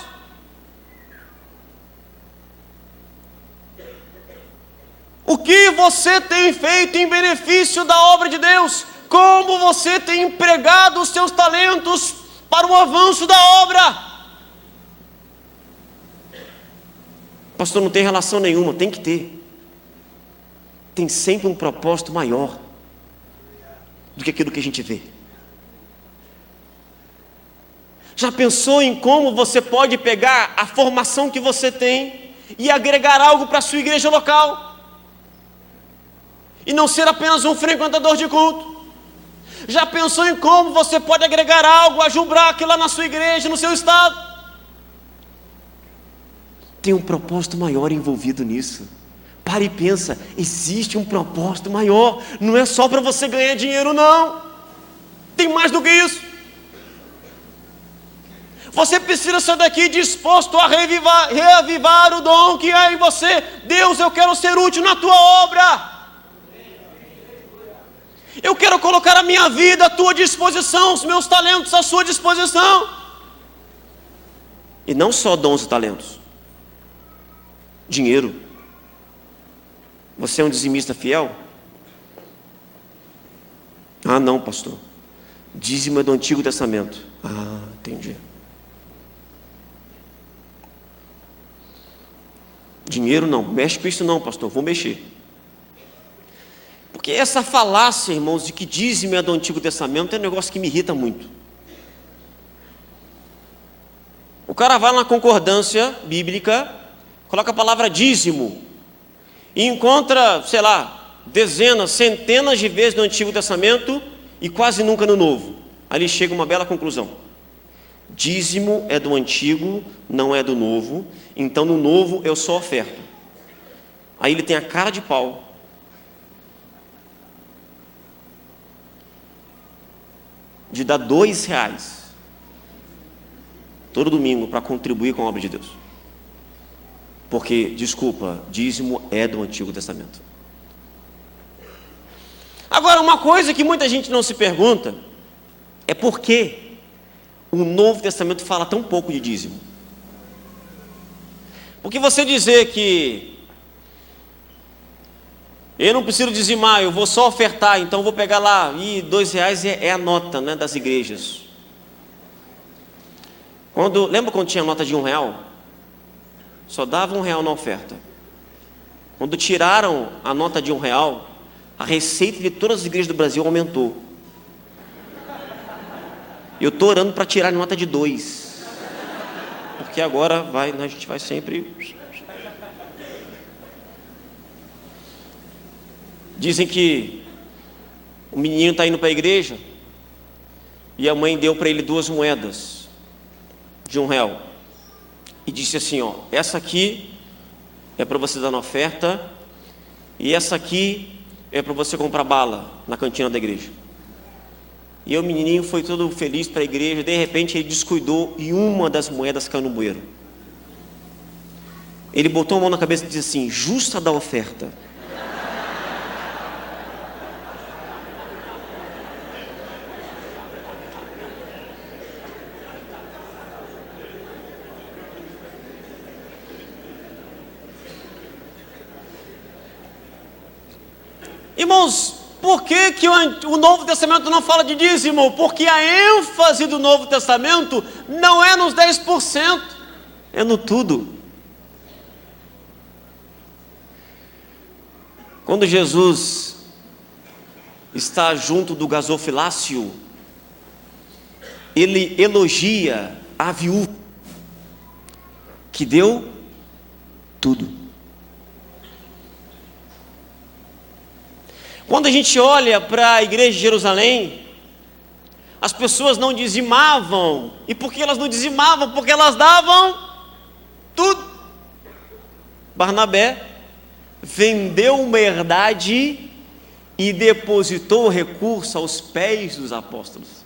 O que você tem feito em benefício da obra de Deus? Como você tem empregado os seus talentos para o avanço da obra? Pastor, não tem relação nenhuma. Tem que ter. Tem sempre um propósito maior do que aquilo que a gente vê. Já pensou em como você pode pegar a formação que você tem e agregar algo para a sua igreja local? E não ser apenas um frequentador de culto? Já pensou em como você pode agregar algo a Jubraque lá na sua igreja, no seu estado? Tem um propósito maior envolvido nisso. Pare e pensa, existe um propósito maior. Não é só para você ganhar dinheiro, não. Tem mais do que isso. Você precisa sair daqui disposto a reavivar o dom que há em você. Deus, eu quero ser útil na tua obra. Eu quero colocar a minha vida à tua disposição, os meus talentos à sua disposição. E não só dons e talentos. Dinheiro. Você é um dizimista fiel? Ah, não, pastor. Dízimo é do Antigo Testamento. Ah, entendi. Dinheiro não. Mexe com isso não, pastor. Vou mexer. Porque essa falácia, irmãos, de que dízimo é do Antigo Testamento é um negócio que me irrita muito. O cara vai na concordância bíblica, coloca a palavra dízimo e encontra, sei lá, dezenas, centenas de vezes no Antigo Testamento e quase nunca no Novo. Ali chega uma bela conclusão. Dízimo é do Antigo, não é do Novo, então no Novo eu só oferto. Aí ele tem a cara de pau de dar R$2 todo domingo para contribuir com a obra de Deus. Porque, desculpa, dízimo é do Antigo Testamento. Agora, uma coisa que muita gente não se pergunta é por que o Novo Testamento fala tão pouco de dízimo. Porque você dizer que eu não preciso dizimar, eu vou só ofertar, então vou pegar lá, e R$2 é a nota, né, das igrejas. Lembra quando tinha nota de R$1? Só dava R$1 na oferta. Quando tiraram a nota de R$1, a receita de todas as igrejas do Brasil aumentou. Eu estou orando para tirar a nota de R$2. Porque agora a gente vai sempre... Dizem que o menino está indo para a igreja e a mãe deu para ele 2 moedas de R$1 e disse assim, ó, essa aqui é para você dar na oferta e essa aqui é para você comprar bala na cantina da igreja. E o menininho foi todo feliz para a igreja, de repente ele descuidou e uma das moedas caiu no bueiro. Ele botou a mão na cabeça e disse assim, justa da oferta. Irmãos, por que o Novo Testamento não fala de dízimo? Porque a ênfase do Novo Testamento não é nos 10%, é no tudo. Quando Jesus está junto do gasofilácio, ele elogia a viúva que deu tudo. Quando a gente olha para a igreja de Jerusalém, as pessoas não dizimavam. E por que elas não dizimavam? Porque elas davam tudo. Barnabé vendeu uma herdade e depositou o recurso aos pés dos apóstolos.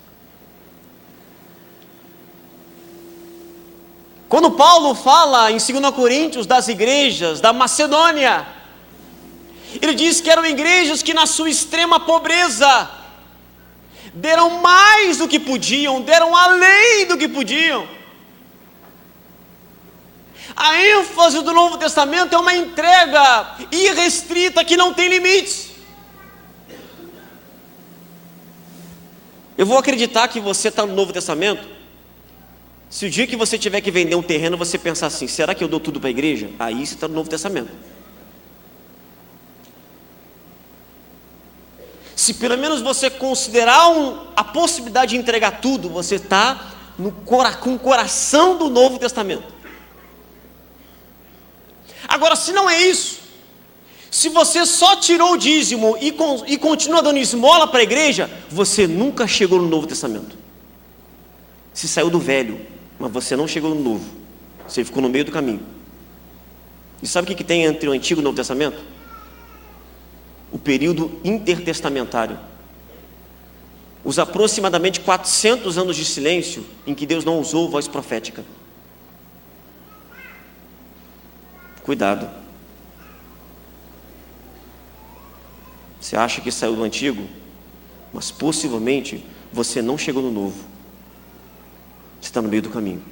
Quando Paulo fala em 2 Coríntios das igrejas da Macedônia, ele diz que eram igrejas que na sua extrema pobreza deram mais do que podiam, deram além do que podiam. A ênfase do Novo Testamento é uma entrega irrestrita que não tem limites. Eu vou acreditar que você está no Novo Testamento se o dia que você tiver que vender um terreno, você pensar assim: será que eu dou tudo para a igreja? Aí você está no Novo Testamento. Se pelo menos você considerar a possibilidade de entregar tudo, você está com o coração do Novo Testamento. Agora, se não é isso, se você só tirou o dízimo e continua dando esmola para a igreja, você nunca chegou no Novo Testamento. Você saiu do velho, mas você não chegou no novo. Você ficou no meio do caminho. E sabe o que tem entre o Antigo e o Novo Testamento? O período intertestamentário. Os aproximadamente 400 anos de silêncio em que Deus não usou voz profética. Cuidado. Você acha que saiu do Antigo, mas possivelmente você não chegou no Novo. Você está no meio do caminho.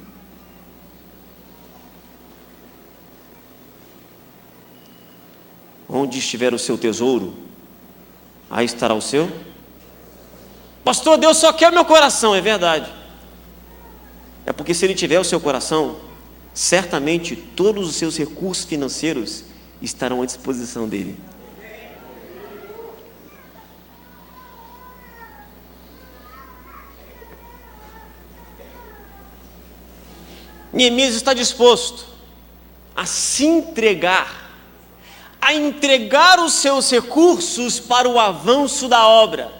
Onde estiver o seu tesouro, aí estará o seu. Pastor, Deus só quer o meu coração. É verdade. É porque se Ele tiver o seu coração, certamente todos os seus recursos financeiros estarão à disposição dEle. Neemias está disposto a se entregar, a entregar os seus recursos para o avanço da obra.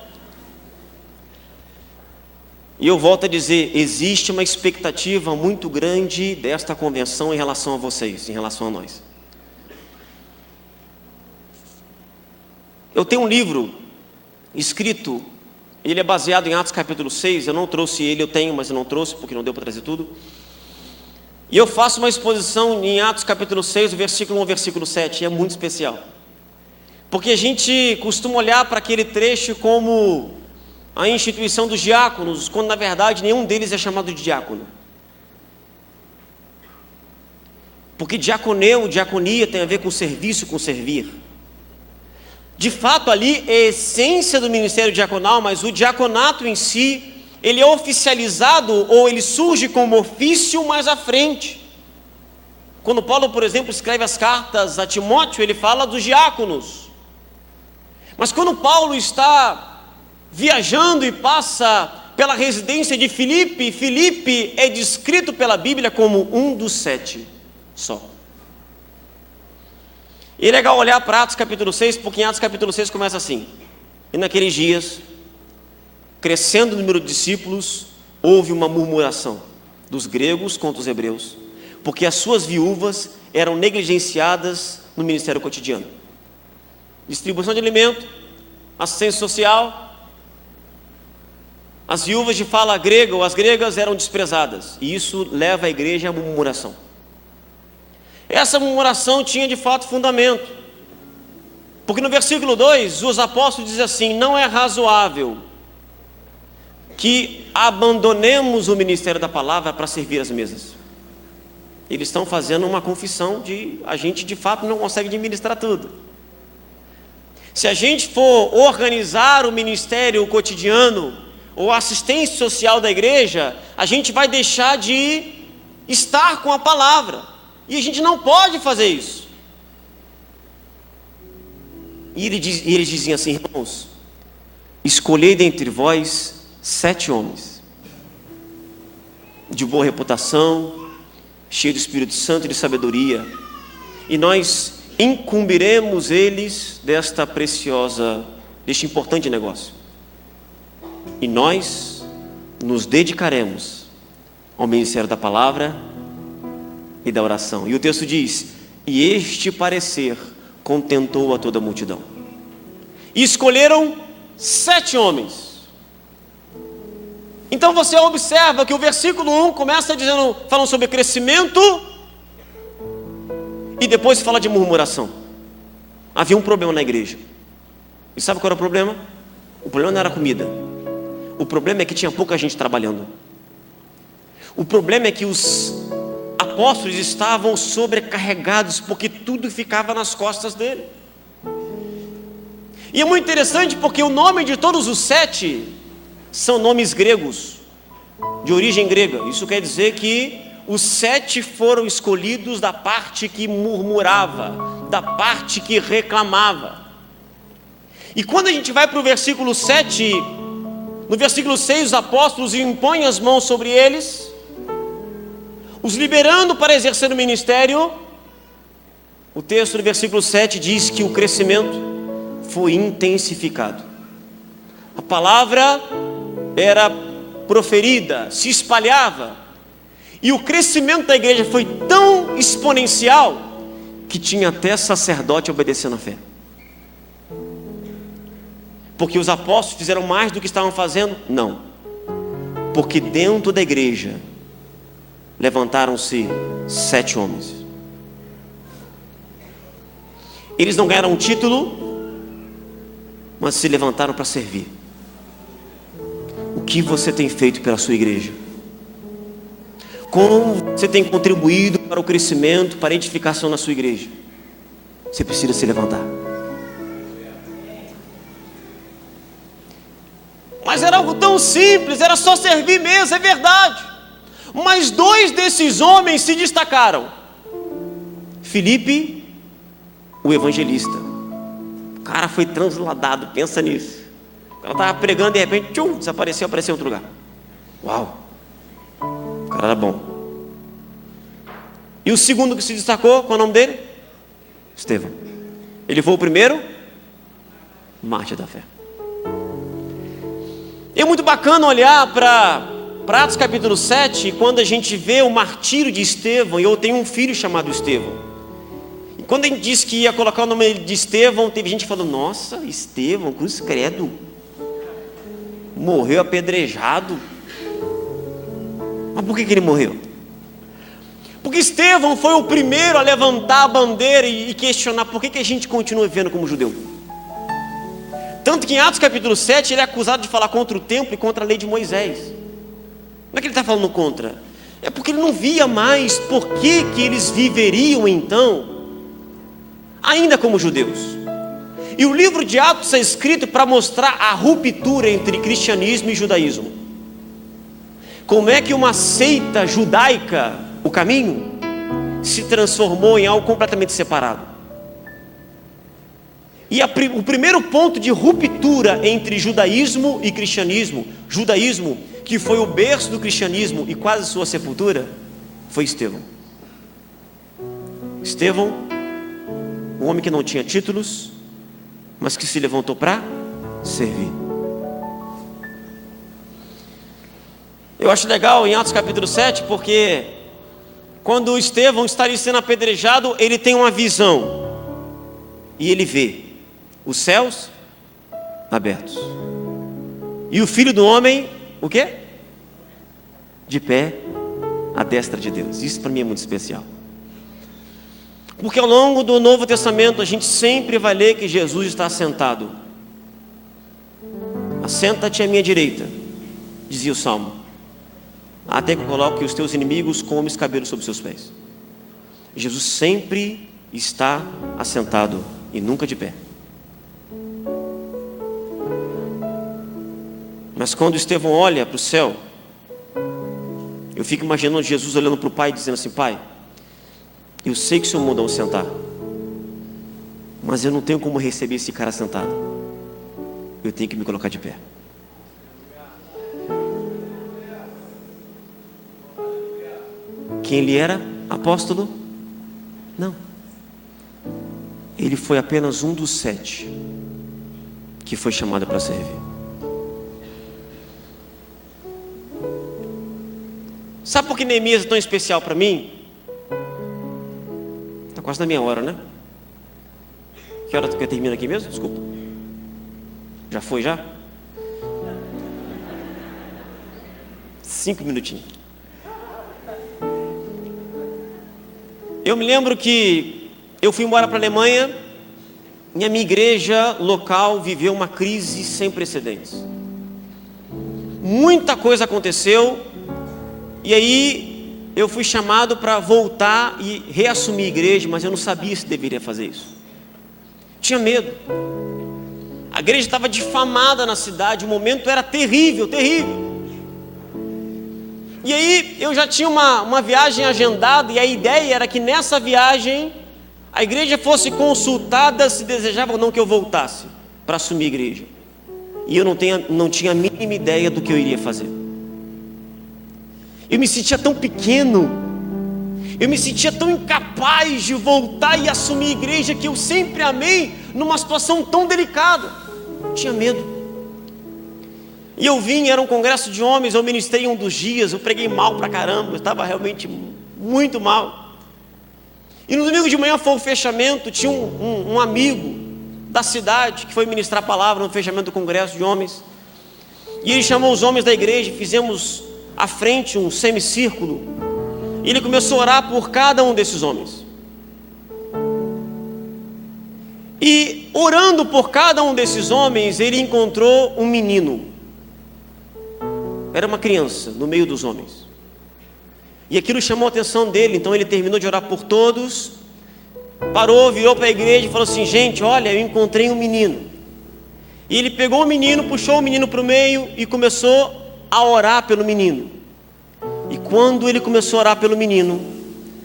E eu volto a dizer, existe uma expectativa muito grande desta convenção em relação a vocês, em relação a nós. Eu tenho um livro escrito, ele é baseado em Atos capítulo 6, eu não trouxe ele, eu tenho, mas eu não trouxe porque não deu para trazer tudo. E eu faço uma exposição em Atos capítulo 6, versículo 1 ao versículo 7, e é muito especial. Porque a gente costuma olhar para aquele trecho como a instituição dos diáconos, quando na verdade nenhum deles é chamado de diácono. Porque diaconia tem a ver com serviço, com servir. De fato ali é a essência do ministério diaconal, mas o diaconato em si, ele é oficializado ou ele surge como ofício mais à frente. Quando Paulo, por exemplo, escreve as cartas a Timóteo, ele fala dos diáconos. Mas quando Paulo está viajando e passa pela residência de Filipe, Filipe é descrito pela Bíblia como um dos 7 só. E é legal olhar para Atos capítulo 6, porque em Atos capítulo 6 começa assim: e naqueles dias, crescendo o número de discípulos, houve uma murmuração dos gregos contra os hebreus, porque as suas viúvas eram negligenciadas no ministério cotidiano. Distribuição de alimento, assistência social. As viúvas de fala grega ou as gregas eram desprezadas, e isso leva a igreja à murmuração. Essa murmuração tinha de fato fundamento, porque no versículo 2 os apóstolos dizem assim: não é razoável que abandonemos o ministério da palavra para servir as mesas. Eles estão fazendo uma confissão de a gente de fato não consegue administrar tudo. Se a gente for organizar o ministério cotidiano ou a assistência social da igreja, a gente vai deixar de estar com a palavra, e a gente não pode fazer isso. E eles diziam assim: irmãos, escolhei dentre vós 7 homens de boa reputação, cheios do Espírito Santo e de sabedoria, e nós incumbiremos eles deste importante negócio, e nós nos dedicaremos ao ministério da palavra e da oração. E o texto diz: e este parecer contentou a toda a multidão. E escolheram 7 homens. Então você observa que o versículo 1 começa falando sobre crescimento e depois fala de murmuração. Havia um problema na igreja. E sabe qual era o problema? O problema não era a comida. O problema é que tinha pouca gente trabalhando. O problema é que os apóstolos estavam sobrecarregados, porque tudo ficava nas costas dele. E é muito interessante porque o nome de todos os 7 são nomes gregos, de origem grega. Isso quer dizer que os 7 foram escolhidos da parte que murmurava, da parte que reclamava. E quando a gente vai para o versículo 7, no versículo 6, os apóstolos impõem as mãos sobre eles, os liberando para exercer o ministério. O texto do versículo 7 diz que o crescimento foi intensificado. A palavra era proferida, se espalhava, e o crescimento da igreja foi tão exponencial que tinha até sacerdote obedecendo a fé. Porque os apóstolos fizeram mais do que estavam fazendo? Não. Porque dentro da igreja levantaram-se 7 homens. Eles não ganharam um título, mas se levantaram para servir. O que você tem feito pela sua igreja? Como você tem contribuído para o crescimento, para a edificação na sua igreja? Você precisa se levantar. Mas era algo tão simples, era só servir mesmo, é verdade. Mas 2 desses homens se destacaram. Filipe, o evangelista. O cara foi transladado, pensa nisso. O cara estava pregando e de repente, desapareceu, apareceu em outro lugar. Uau! O cara era bom. E o segundo que se destacou, qual é o nome dele? Estevão. Ele foi o primeiro mártir da fé. É muito bacana olhar para Atos capítulo 7, quando a gente vê o martírio de Estevão. E eu tenho um filho chamado Estevão. E quando a gente disse que ia colocar o nome de Estevão, teve gente falando: nossa, Estevão, cruz credo, morreu apedrejado. Mas por que ele morreu? Porque Estevão foi o primeiro a levantar a bandeira e questionar por que a gente continua vivendo como judeu. Tanto que em Atos capítulo 7 ele é acusado de falar contra o templo e contra a lei de Moisés. Não é que ele está falando contra, é porque ele não via mais por que eles viveriam então ainda como judeus. E o livro de Atos é escrito para mostrar a ruptura entre cristianismo e judaísmo. Como é que uma seita judaica, o caminho, se transformou em algo completamente separado. E o primeiro ponto de ruptura entre judaísmo e cristianismo, judaísmo que foi o berço do cristianismo e quase sua sepultura, foi Estevão. Estevão, um homem que não tinha títulos, mas que se levantou para servir. Eu acho legal em Atos capítulo 7, porque quando Estevão está ali sendo apedrejado, ele tem uma visão. E ele vê os céus abertos. E o Filho do Homem, o quê? De pé à destra de Deus. Isso para mim é muito especial. Porque ao longo do Novo Testamento a gente sempre vai ler que Jesus está assentado. Assenta-te à minha direita, dizia o Salmo, até que eu coloque os teus inimigos como escabelo sobre os seus pés. Jesus sempre está assentado e nunca de pé. Mas quando Estevão olha para o céu, eu fico imaginando Jesus olhando para o Pai, dizendo assim: Pai, eu sei que o Senhor mandou eu sentar, mas eu não tenho como receber esse cara sentado. Eu tenho que me colocar de pé. Quem ele era? Apóstolo? Não. Ele foi apenas um dos 7 que foi chamado para servir. Sabe por que Neemias é tão especial para mim? Está quase na minha hora, né? Que hora que termina aqui mesmo? Desculpa. Já foi já? 5 minutinhos. Eu me lembro que eu fui embora para a Alemanha e a minha igreja local viveu uma crise sem precedentes. Muita coisa aconteceu e aí eu fui chamado para voltar e reassumir a igreja, mas eu não sabia se deveria fazer isso. Tinha medo. A igreja estava difamada na cidade, o momento era terrível, terrível. E aí eu já tinha uma viagem agendada e a ideia era que nessa viagem a igreja fosse consultada se desejava ou não que eu voltasse para assumir a igreja. E eu não tinha a mínima ideia do que eu iria fazer. Eu me sentia tão pequeno, eu me sentia tão incapaz de voltar e assumir a igreja que eu sempre amei numa situação tão delicada. Tinha medo. E eu vim, era um congresso de homens, eu ministrei um dos dias, eu preguei mal pra caramba, eu estava realmente muito mal. E no domingo de manhã foi o fechamento, tinha um amigo da cidade que foi ministrar a palavra no fechamento do congresso de homens. E ele chamou os homens da igreja, fizemos à frente um semicírculo. E ele começou a orar por cada um desses homens. E orando por cada um desses homens, ele encontrou um menino. Era uma criança no meio dos homens. E aquilo chamou a atenção dele. Então ele terminou de orar por todos, parou, virou para a igreja e falou assim: gente, olha, eu encontrei um menino. E ele pegou o menino, puxou o menino para o meio e começou a orar pelo menino. E quando ele começou a orar pelo menino,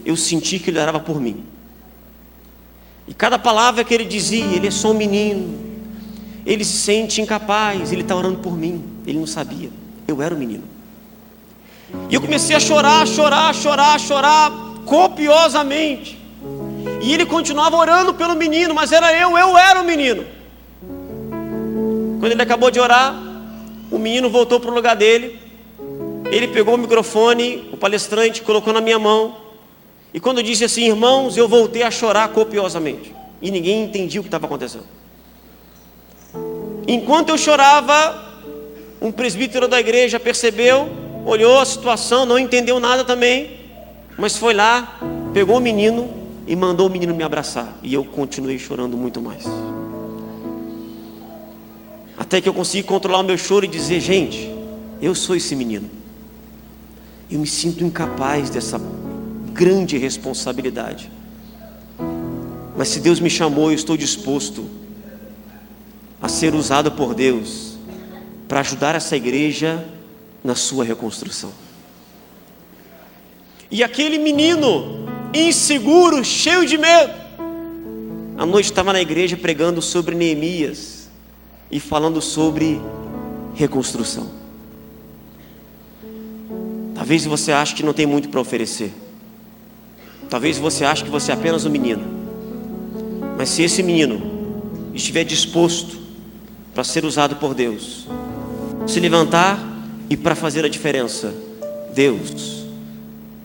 eu senti que ele orava por mim. E cada palavra que ele dizia: ele é só um menino, ele se sente incapaz, ele está orando por mim. Ele não sabia, eu era o menino. E eu comecei a chorar copiosamente. E ele continuava orando pelo menino, mas eu era o menino. Quando ele acabou de orar, o menino voltou para o lugar dele. Ele pegou o microfone, o palestrante colocou na minha mão. E quando eu disse assim: irmãos, eu voltei a chorar copiosamente. E ninguém entendia o que estava acontecendo. Enquanto eu chorava, um presbítero da igreja percebeu, olhou a situação, não entendeu nada também, mas foi lá, pegou o menino e mandou o menino me abraçar. E eu continuei chorando muito mais. Até que eu consegui controlar o meu choro e dizer: gente, eu sou esse menino. Eu me sinto incapaz dessa grande responsabilidade. Mas se Deus me chamou, eu estou disposto a ser usado por Deus para ajudar essa igreja na sua reconstrução. E aquele menino inseguro, cheio de medo, à noite estava na igreja pregando sobre Neemias e falando sobre reconstrução. Talvez você ache que não tem muito para oferecer. Talvez você ache que você é apenas um menino. Mas se esse menino estiver disposto para ser usado por Deus, se levantar e para fazer a diferença, Deus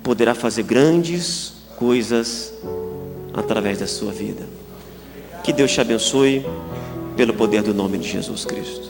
poderá fazer grandes coisas através da sua vida. Que Deus te abençoe pelo poder do nome de Jesus Cristo.